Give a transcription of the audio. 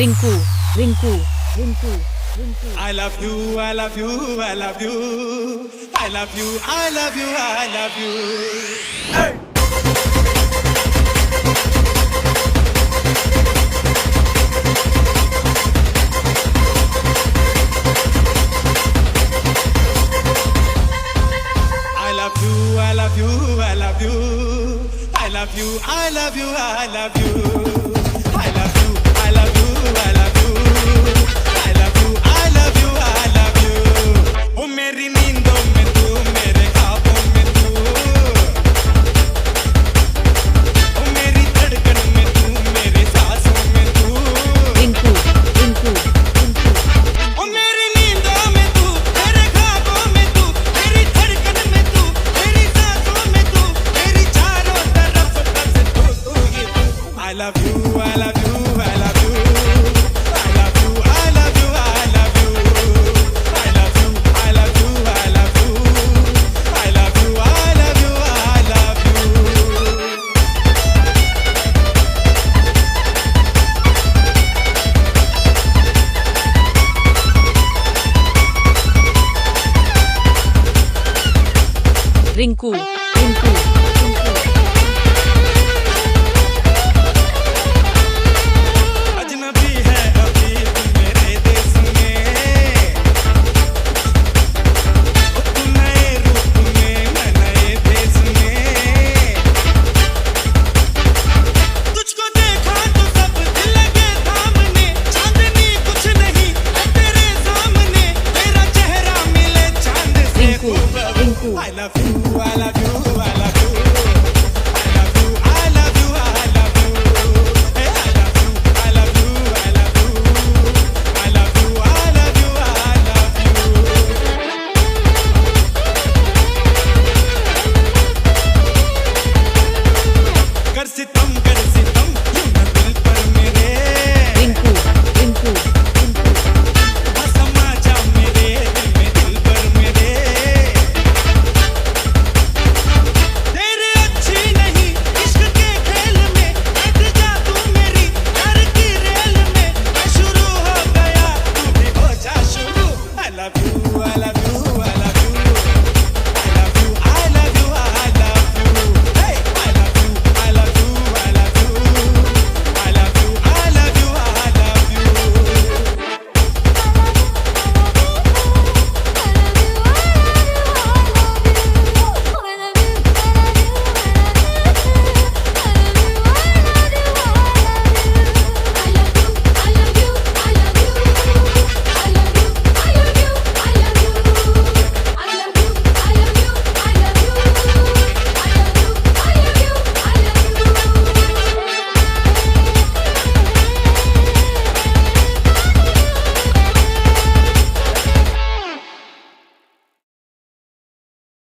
Rinku Rinku Rinku Rinku I love you, I love you, I love you, I love you, I love you, I love you. Hey! I love you, I love you, I love you, I love you, I love you, I love you, I love you, I love you, I love you, I love you, I love you, I love you. ओ मेरी नींदों में तू, मेरे ख्वाबों में तू, ओ मेरी धड़कन में तू, मेरे सांसों में तू, रिंकू रिंकू रिंकू ओ मेरी नींदों में तू, मेरे ख्वाबों में तू, मेरी धड़कन में तू, मेरी सांसों में तू, मेरी चारों तरफ बस तू तू ही तू. I love you, I love you, I love you, I love you, I love you, I love you, I love you, I love you, I love you, I love you, I love you, I love you. Rinku Rinku Rinku अजनबी है अभी तू मेरे देश में, तू नए रूप में, मैं नए देश में. तुझको देखा तो सब दिल लगे थामने, चांदनी कुछ नहीं है तेरे सामने, तेरा चेहरा मिले चांद से Rinku Rinku I love you, I love you, I love you, I love you, I love you, I love you, hey, I love you, I love you, I love you, I love you, I love you, I love you. कर सितम यूं न दिल पर मेरे, रिंकू रिंकू रिंकू बस समा जा मेरे दिल में, दिल पर मेरे. तेरे अच्छी नहीं इश्क के खेल में, बैठ जा तू मेरी प्यार की रेल में, मैं शुरू हो गया तू भी हो जा शुरू. I love you, I love you.